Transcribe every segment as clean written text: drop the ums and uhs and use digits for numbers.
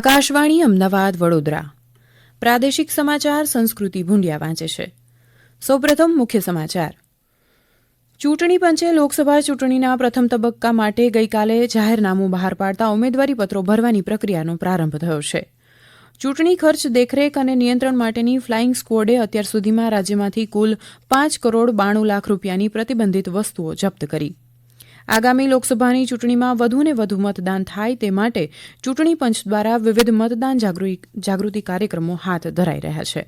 આકાશવાણી અમદાવાદ વડોદરા પ્રાદેશિક સમાચાર સંસ્કૃતિ ભુંડિયા વાંચે છે. સૌપ્રથમ મુખ્ય સમાચાર. ચૂંટણી પંચે લોકસભા ચૂંટણીના પ્રથમ તબક્કા માટે ગઈકાલે જાહેરનામું બહાર પાડતા ઉમેદવારી પત્રો ભરવાની પ્રક્રિયાનો પ્રારંભ થયો છે. ચૂંટણી ખર્ચ દેખરેખ અને નિયંત્રણ માટેની ફ્લાઇંગ સ્ક્વોડે અત્યાર સુધીમાં રાજ્યમાંથી કુલ 5 કરોડ 92 લાખ રૂપિયાની પ્રતિબંધિત વસ્તુઓ જપ્ત કરી. આગામી લોકસભાની ચૂંટણીમાં વધુને વધુ મતદાન થાય તે માટે ચૂંટણી પંચ દ્વારા વિવિધ મતદાન જાગૃતિ કાર્યક્રમો હાથ ધરાઈ રહ્યા છે.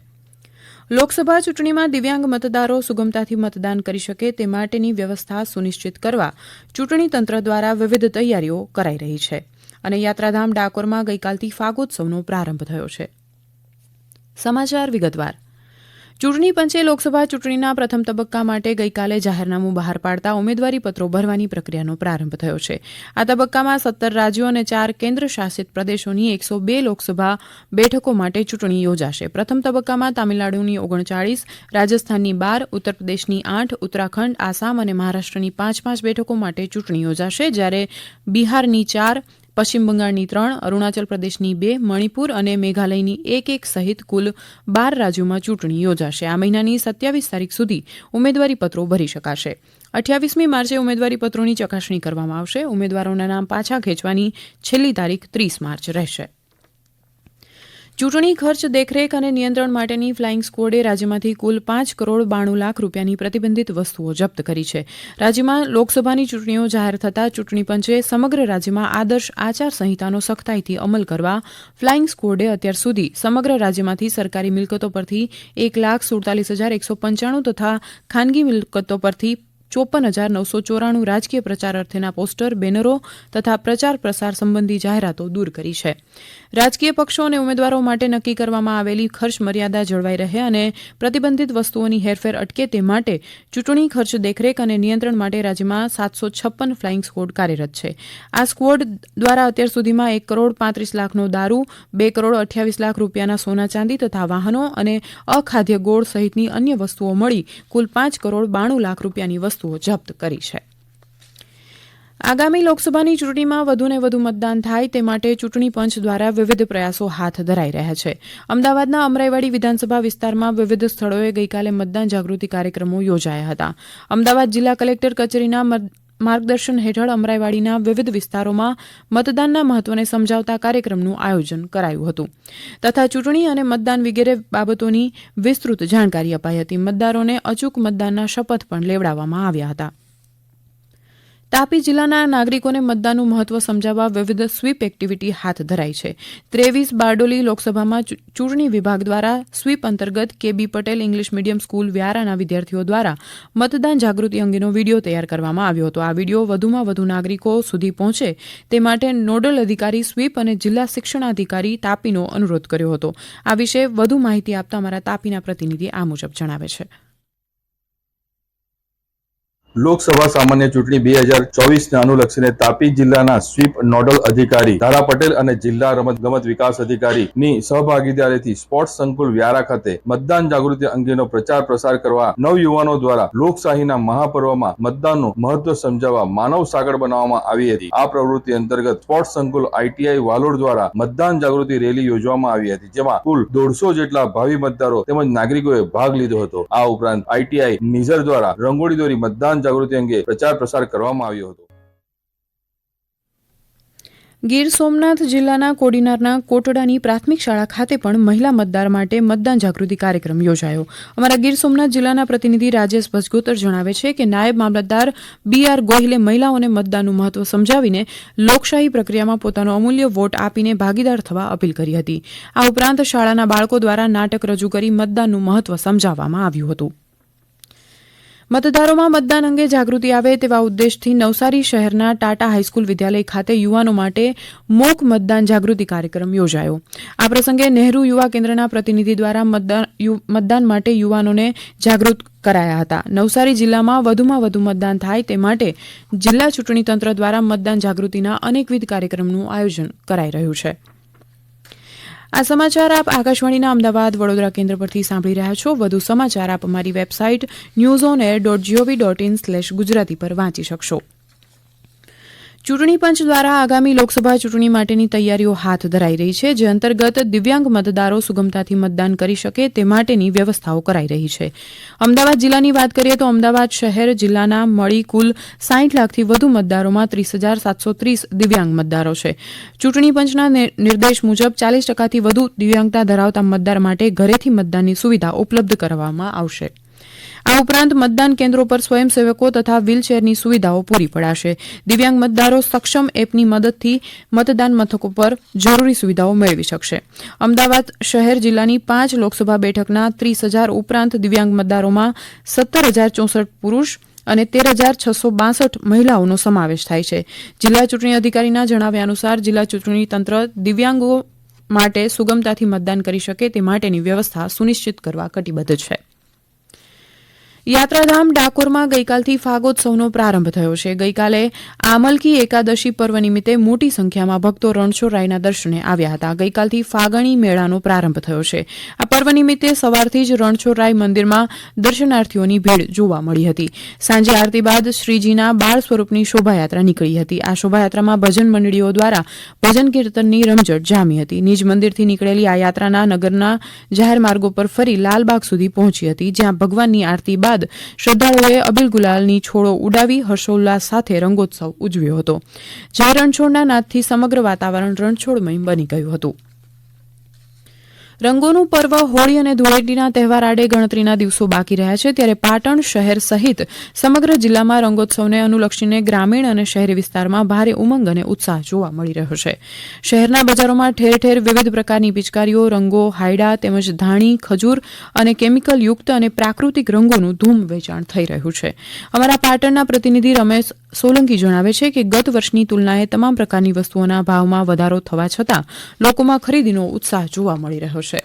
લોકસભા ચૂંટણીમાં દિવ્યાંગ મતદારો સુગમતાથી મતદાન કરી શકે તે માટેની વ્યવસ્થા સુનિશ્ચિત કરવા ચૂંટણી તંત્ર દ્વારા વિવિધ તૈયારીઓ કરાઈ રહી છે અને યાત્રાધામ ડાકોરમાં ગઈકાલથી ફાગોત્સવનો પ્રારંભ થયો છે. સમાચાર વિગતવાર. ચૂંટણી પંચે લોકસભા ચૂંટણીના પ્રથમ તબક્કા માટે ગઈકાલે જાહેરનામું બહાર પાડતા ઉમેદવારી પત્રો ભરવાની પ્રક્રિયાનો પ્રારંભ થયો છે. આ તબક્કામાં 17 રાજ્યો અને 4 કેન્દ્ર શાસિત પ્રદેશોની 102 લોકસભા બેઠકો માટે ચૂંટણી યોજાશે. પ્રથમ તબક્કામાં તામિલનાડુની 39, રાજસ્થાનની 12, ઉત્તર પ્રદેશની 8, ઉત્તરાખંડ, આસામ અને મહારાષ્ટ્રની 5 બેઠકો માટે ચૂંટણી યોજાશે, જ્યારે બિહારની 4, પશ્ચિમ બંગાળની 3, અરુણાચલ પ્રદેશની 2, મણિપુર અને મેઘાલયની 1 સહિત કુલ 12 રાજ્યોમાં ચૂંટણી યોજાશે. આ મહિનાની 27 તારીખ સુધી ઉમેદવારી પત્રો ભરી શકાશે. 28મી માર્ચે ઉમેદવારી પત્રોની ચકાસણી કરવામાં આવશે. ઉમેદવારોના નામ પાછા ખેંચવાની છેલ્લી તારીખ 30 માર્ચ રહેશે. ચૂંટણી ખર્ચ દેખરેખ અને નિયંત્રણ માટેની ફ્લાઇંગ સ્ક્વોડે રાજ્યમાંથી કુલ 5 કરોડ 92 લાખ રૂપિયાની પ્રતિબંધિત વસ્તુઓ જપ્ત કરી છે. રાજ્યમાં લોકસભાની ચૂંટણીઓ જાહેર થતાં ચૂંટણી પંચે સમગ્ર રાજ્યમાં આદર્શ આચાર સંહિતાનો સખ્તાઈથી અમલ કરવા ફ્લાઇંગ સ્ક્વોડે અત્યાર સુધી સમગ્ર રાજ્યમાંથી સરકારી મિલકતો પરથી 1,47,195 તથા ખાનગી મિલકતો પરથી 54,994 રાજકીય પ્રચાર અર્થેના પોસ્ટર, બેનરો તથા પ્રચાર પ્રસાર સંબંધી જાહેરાતો દૂર કરી છે. રાજકીય પક્ષો અને ઉમેદવારો માટે નક્કી કરવામાં આવેલી ખર્ચ મર્યાદા જળવાઈ રહે અને પ્રતિબંધિત વસ્તુઓની હેરફેર અટકે તે માટે ચૂંટણી ખર્ચ દેખરેખ અને નિયંત્રણ માટે રાજ્યમાં 756 ફ્લાઇંગ સ્ક્વોડ કાર્યરત છે. આ સ્ક્વોડ દ્વારા અત્યાર સુધીમાં 1 કરોડ 35 લાખનો દારૂ, 2 કરોડ 28 લાખ રૂપિયાના સોના ચાંદી તથા વાહનો અને અખાદ્ય ગોળ સહિતની અન્ય વસ્તુઓ મળી કુલ 5 કરોડ 92 લાખ રૂપિયાની વસ્તુઓ જપ્ત કરી છે. આગામી લોકસભાની ચૂંટણીમાં વધુને વધુ મતદાન થાય તે માટે ચૂંટણી પંચ દ્વારા વિવિધ પ્રયાસો હાથ ધરાઈ રહ્યા છે. અમદાવાદના અમરાઈવાડી વિધાનસભા વિસ્તારમાં વિવિધ સ્થળોએ ગઈકાલે મતદાન જાગૃતિ કાર્યક્રમો યોજાયા હતા. અમદાવાદ જિલ્લા કલેક્ટર કચેરીના માર્ગદર્શન હેઠળ અમરાઈવાડીના વિવિધ વિસ્તારોમાં મતદાનના મહત્વને સમજાવતા કાર્યક્રમનું આયોજન કરાયું હતું તથા ચૂંટણી અને મતદાન વગેરે બાબતોની વિસ્તૃત જાણકારી અપાઈ હતી. મતદારોને અચૂક મતદાનના શપથ પણ લેવડાવવામાં આવ્યા હતા. તાપી જિલ્લાના નાગરિકોને મતદાનનું મહત્વ સમજાવવા વિવિધ સ્વીપ એક્ટિવિટી હાથ ધરાઈ છે. 23 બારડોલી લોકસભામાં ચૂંટણી વિભાગ દ્વારા સ્વીપ અંતર્ગત KB Patel English medium school વ્યારાના વિદ્યાર્થીઓ દ્વારા મતદાન જાગૃતિ અંગેનો વિડીયો તૈયાર કરવામાં આવ્યો હતો. આ વિડીયો વધુમાં વધુ નાગરિકો સુધી પહોંચે તે માટે નોડલ અધિકારી સ્વીપ અને જિલ્લા શિક્ષણાધિકારી તાપીનો અનુરોધ કર્યો હતો. આ વિશે વધુ માહિતી આપતા અમારા તાપીના પ્રતિનિધિ આ મુજબ જણાવે છે. લોકસભા સામાન્ય ચૂંટણી 2024ને અનુલક્ષીને તાપી જિલ્લાના સ્વીપ નોડલ અધિકારી ધારા પટેલ અને જિલ્લા રમતગમત વિકાસ અધિકારીની સહભાગીદારીથી સ્પોર્ટ્સ સંકુલ વ્યારા ખાતે મતદાન જાગૃતિ અંગેનો પ્રચાર પ્રસાર કરવા નવયુવાનો દ્વારા લોકશાહીના મહાપર્વમાં મતદાનનું મહત્વ સમજાવવા માનવ સાંકળ બનાવવામાં આવી હતી. આ પ્રવૃત્તિ અંતર્ગત સ્પોર્ટ્સ સંકુલ ITI વાલોડ દ્વારા મતદાન જાગૃતિ રેલી યોજવામાં આવી હતી, જેમાં કુલ 150 જેટલા ભાવિ મતદારો તેમજ નાગરિકોએ ભાગ લીધો હતો. આ ઉપરાંત ITI નિઝર દ્વારા રંગોળી દોરી મતદાન જાગૃતિ અંગે પ્રચાર પ્રસાર કરવામાં આવ્યો હતો. ગીર સોમનાથ જિલ્લાના કોડીનારના કોટડાની પ્રાથમિક શાળા ખાતે પણ મહિલા મતદાર માટે મતદાન જાગૃતિ કાર્યક્રમ યોજાયો. અમારા ગીર સોમનાથ જિલ્લાના પ્રતિનિધિ રાજેશ ભજગોતર જણાવે છે કે નાયબ મામલતદાર BR ગોહિલે મહિલાઓને મતદાનનું મહત્વ સમજાવીને લોકશાહી પ્રક્રિયામાં પોતાનો અમૂલ્ય વોટ આપીને ભાગીદાર થવા અપીલ કરી હતી. આ ઉપરાંત શાળાના બાળકો દ્વારા નાટક રજૂ કરી મતદાનનું મહત્વ સમજાવવામાં આવ્યું હતું. મતદારોમાં મતદાન અંગે જાગૃતિ આવે તેવા ઉદ્દેશથી નવસારી શહેરના ટાટા હાઈસ્કૂલ વિદ્યાલય ખાતે યુવાનો માટે મોક મતદાન જાગૃતિ કાર્યક્રમ યોજાયો. આ પ્રસંગે નહેરુ યુવા કેન્દ્રના પ્રતિનિધિ દ્વારા મતદાન માટે યુવાનોને જાગૃત કરાયા હતા. નવસારી જિલ્લામાં વધુમાં વધુ મતદાન થાય તે માટે જિલ્લા ચૂંટણી તંત્ર દ્વારા મતદાન જાગૃતિના અનેકવિધ કાર્યક્રમનું આયોજન કરાઈ રહ્યું છે. આ સમાચાર આપ આકાશવાણીના અમદાવાદ વડોદરા કેન્દ્ર પરથી સાંભળી રહ્યા છો. વધુ સમાચાર આપ અમારી વેબસાઇટ newsonair.gov.in/ગુજરાતી પર વાંચી શકશો. ચૂંટણી પંચ દ્વારા આગામી લોકસભા ચૂંટણી માટેની તૈયારીઓ હાથ ધરાઈ રહી છે, જે અંતર્ગત દિવ્યાંગ મતદારો સુગમતાથી મતદાન કરી શકે તે માટેની વ્યવસ્થાઓ કરાઈ રહી છે. અમદાવાદ જિલ્લાની વાત કરીએ તો અમદાવાદ શહેર જિલ્લાના મળી કુલ 60 લાખથી વધુ મતદારોમાં 30,730 દિવ્યાંગ મતદારો છે. ચૂંટણી પંચના નિર્દેશ મુજબ 40%થી વધુ દિવ્યાંગતા ધરાવતા મતદાર માટે ઘરેથી મતદાનની સુવિધા ઉપલબ્ધ કરવામાં આવશે. આ ઉપરાંત મતદાન કેન્દ્રો પર સ્વયંસેવકો તથા વ્હીલચેરની સુવિધાઓ પૂરી પડાશે. દિવ્યાંગ મતદારો સક્ષમ એપની મદદથી મતદાન મથકો પર જરૂરી સુવિધાઓ મેળવી શકશે. અમદાવાદ શહેર જિલ્લાની 5 લોકસભા બેઠકના 30,000 ઉપરાંત દિવ્યાંગ મતદારોમાં 17,064 પુરુષ અને 13,662 મહિલાઓનો સમાવેશ થાય છે. જિલ્લા ચૂંટણી અધિકારીના જણાવ્યા અનુસાર જિલ્લા ચૂંટણી તંત્ર દિવ્યાંગો માટે સુગમતાથી મતદાન કરી શકે તે માટેની વ્યવસ્થા સુનિશ્ચિત કરવા કટિબદ્ધ છે. યાત્રાધામ ડાકોરમાં ગઈકાલથી ફાગોત્સવનો પ્રારંભ થયો છે. ગઈકાલે આમલકી એકાદશી પર્વ નિમિત્તે મોટી સંખ્યામાં ભક્તો રણછોડરાયના દર્શને આવ્યા હતા. ગઈકાલથી ફાગણી મેળાનો પ્રારંભ થયો છે. આ પર્વ નિમિત્તે સવારથી જ રણછોડરાય મંદિરમાં દર્શનાર્થીઓની ભીડ જોવા મળી હતી. સાંજે આરતી બાદ શ્રીજીના બાળ સ્વરૂપની શોભાયાત્રા નીકળી હતી. આ શોભાયાત્રામાં ભજન મંડળીઓ દ્વારા ભજન કીર્તનની રમઝટ જામી હતી. નિજ મંદિરથી નીકળેલી આ યાત્રાના નગરના જાહેર માર્ગો પર ફરી લાલબાગ સુધી પહોંચી હતી, જ્યાં ભગવાનની આરતી બાદ શ્રદ્ધાળુઓએ અબીલ ગુલાલની છોડો ઉડાવી હર્ષોલ્લાસ સાથે રંગોત્સવ ઉજવ્યો હતો. જ્યારે રણછોડના નાદથી સમગ્ર વાતાવરણ રણછોડમય બની ગયું હતું. રંગોનું પર્વ હોળી અને ધૂળેટીના તહેવાર આડે ગણતરીના દિવસો બાકી રહ્યા છે, ત્યારે પાટણ શહેર સહિત સમગ્ર જિલ્લામાં રંગોત્સવને અનુલક્ષીને ગ્રામીણ અને શહેરી વિસ્તારમાં ભારે ઉમંગ અને ઉત્સાહ જોવા મળી રહ્યો છે. શહેરના બજારોમાં ઠેર ઠેર વિવિધ પ્રકારની પિચકારીઓ, રંગો, હાયડા તેમજ ધાણી, ખજૂર અને કેમિકલ યુક્ત અને પ્રાકૃતિક રંગોનું ધૂમ વેચાણ થઈ રહ્યું છે. અમારા પાટણના પ્રતિનિધિ રમેશ સોલંકી જણાવે છે કે ગત વર્ષની તુલનાએ તમામ પ્રકારની વસ્તુઓના ભાવમાં વધારો થવા છતાં લોકોમાં ખરીદીનો ઉત્સાહ જોવા મળી રહ્યો છે.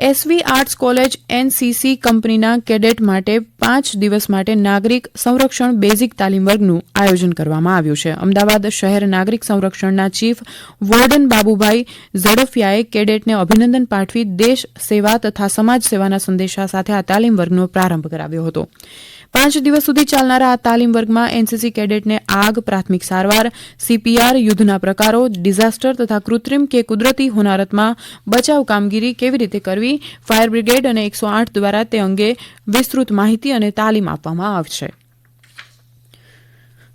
એસવી આર્ટ્સ કોલેજ એનસીસી કંપનીના કેડેટ માટે 5 દિવસ માટે નાગરિક સંરક્ષણ બેઝિક તાલીમ વર્ગનું આયોજન કરવામાં આવ્યું છે. અમદાવાદ શહેર નાગરિક સંરક્ષણના ચીફ વોર્ડન બાબુભાઈ ઝડફિયાએ કેડેટને અભિનંદન પાઠવી દેશ સેવા તથા સમાજ સેવાના સંદેશા સાથે આ તાલીમ વર્ગનો પ્રારંભ કરાવ્યો હતો. 5 દિવસ સુધી ચાલનારા આ તાલીમ વર્ગમાં એનસીસી કેડેટને આગ, પ્રાથમિક સારવાર, સીપીઆર, યુદ્ધના પ્રકારો, ડિઝાસ્ટર તથા કૃત્રિમ કે કુદરતી હોનારતમાં બચાવ કામગીરી કેવી રીતે કરવી, ફાયર બ્રિગેડ અને 108 દ્વારા તે અંગે વિસ્તૃત માહિતી અને તાલીમ આપવામાં આવશે.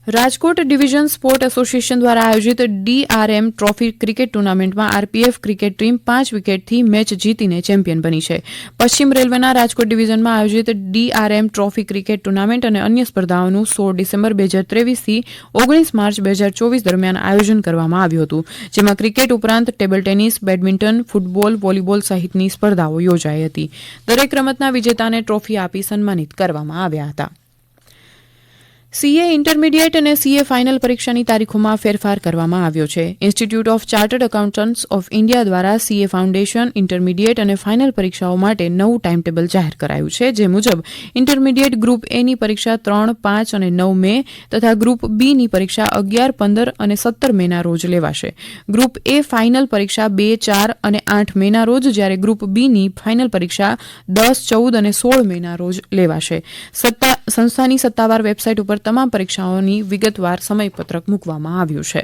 રાજકોટ ડિવિઝન સ્પોર્ટ એસોસિએશન દ્વારા આયોજિત ડીઆરએમ ટ્રોફી ક્રિકેટ ટુર્નામેન્ટમાં આરપીએફ ક્રિકેટ ટીમ 5 વિકેટથી મેચ જીતીને ચેમ્પિયન બની છે. પશ્ચિમ રેલવેના રાજકોટ ડિવિઝનમાં આયોજિત ડીઆરએમ ટ્રોફી ક્રિકેટ ટુર્નામેન્ટ અને અન્ય સ્પર્ધાઓનું 16 ડિસેમ્બર 2023થી 19 માર્ચ 2024 દરમિયાન આયોજન કરવામાં આવ્યું હતું, જેમાં ક્રિકેટ ઉપરાંત table tennis, badminton, football, volleyball સહિતની સ્પર્ધાઓ યોજાઈ હતી. દરેક રમતના વિજેતાને ટ્રોફી આપી સન્માનિત કરવામાં આવ્યા હતા. સીએ ઇન્ટરમીડિયેટ અને સીએ ફાઇનલ પરીક્ષાની તારીખોમાં ફેરફાર કરવામાં આવ્યો છે. Institute of chartered accountants of India દ્વારા સીએ ફાઉન્ડેશન, ઇન્ટરમીડિયેટ અને ફાઇનલ પરીક્ષાઓ માટે નવું ટાઈમ ટેબલ જાહેર કરાયું છે, જે મુજબ ઇન્ટરમીડિયેટ ગ્રુપ એની પરીક્ષા 3, 5 અને 9 મે તથા ગ્રુપ બીની પરીક્ષા 11, 15 અને 17 મેના રોજ લેવાશે. ગ્રુપ એ ફાઇનલ પરીક્ષા 2, 4 અને 8 મેના રોજ, જ્યારે ગ્રુપ બીની ફાઇનલ પરીક્ષા 10, 14 અને 16 મેના રોજ લેવાશે. સંસ્થાની સત્તાવાર વેબસાઇટ ઉપર તમામ પરીક્ષાઓની વિગતવાર સમયપત્રક મૂકવામાં આવ્યું છે.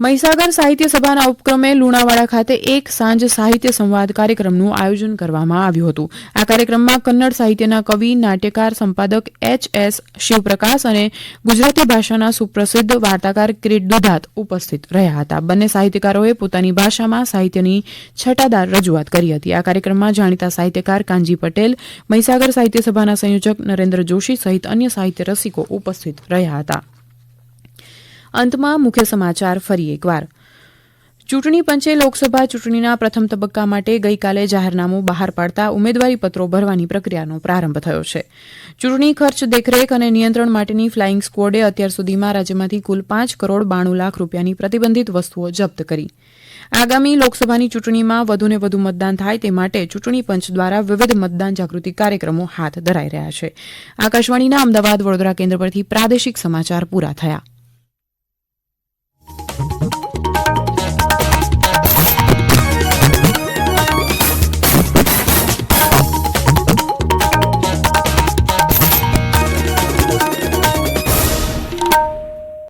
મહીસાગર સાહિત્ય સભાના ઉપક્રમે લુણાવાડા ખાતે એક સાંજ સાહિત્ય સંવાદ કાર્યક્રમનું આયોજન કરવામાં આવ્યું હતું. આ કાર્યક્રમમાં કન્નડ સાહિત્યના કવિ, નાટ્યકાર, સંપાદક એચ.એસ. શિવપ્રકાશ અને ગુજરાતી ભાષાના સુપ્રસિદ્ધ વાર્તાકાર કિરીટ દુધાત ઉપસ્થિત રહ્યા હતા. બંને સાહિત્યકારોએ પોતાની ભાષામાં સાહિત્યની છટાદાર રજૂઆત કરી હતી. આ કાર્યક્રમમાં જાણીતા સાહિત્યકાર કાનજી પટેલ, મહીસાગર સાહિત્ય સભાના સંયોજક નરેન્દ્ર જોશી સહિત અન્ય સાહિત્ય રસિકો ઉપસ્થિત રહ્યા હતા. અંતમાં મુખ્ય સમાચાર ફરી એકવાર. ચૂંટણી પંચે લોકસભા ચૂંટણીના પ્રથમ તબક્કા માટે ગઈકાલે જાહેરનામું બહાર પાડતા ઉમેદવારી પત્રો ભરવાની પ્રક્રિયાનો પ્રારંભ થયો છે. ચૂંટણી ખર્ચ દેખરેખ અને નિયંત્રણ માટેની ફ્લાઇંગ સ્ક્વોડે અત્યાર સુધીમાં રાજ્યમાંથી કુલ 5 કરોડ 92 લાખ રૂપિયાની પ્રતિબંધિત વસ્તુઓ જપ્ત કરી. આગામી લોકસભાની ચૂંટણીમાં વધુને વધુ મતદાન થાય તે માટે ચૂંટણી પંચ દ્વારા વિવિધ મતદાન જાગૃતિ કાર્યક્રમો હાથ ધરાઈ રહ્યા છે. આકાશવાણીના અમદાવાદ વડોદરા કેન્દ્ર પરથી પ્રાદેશિક સમાચાર પૂરા થયા.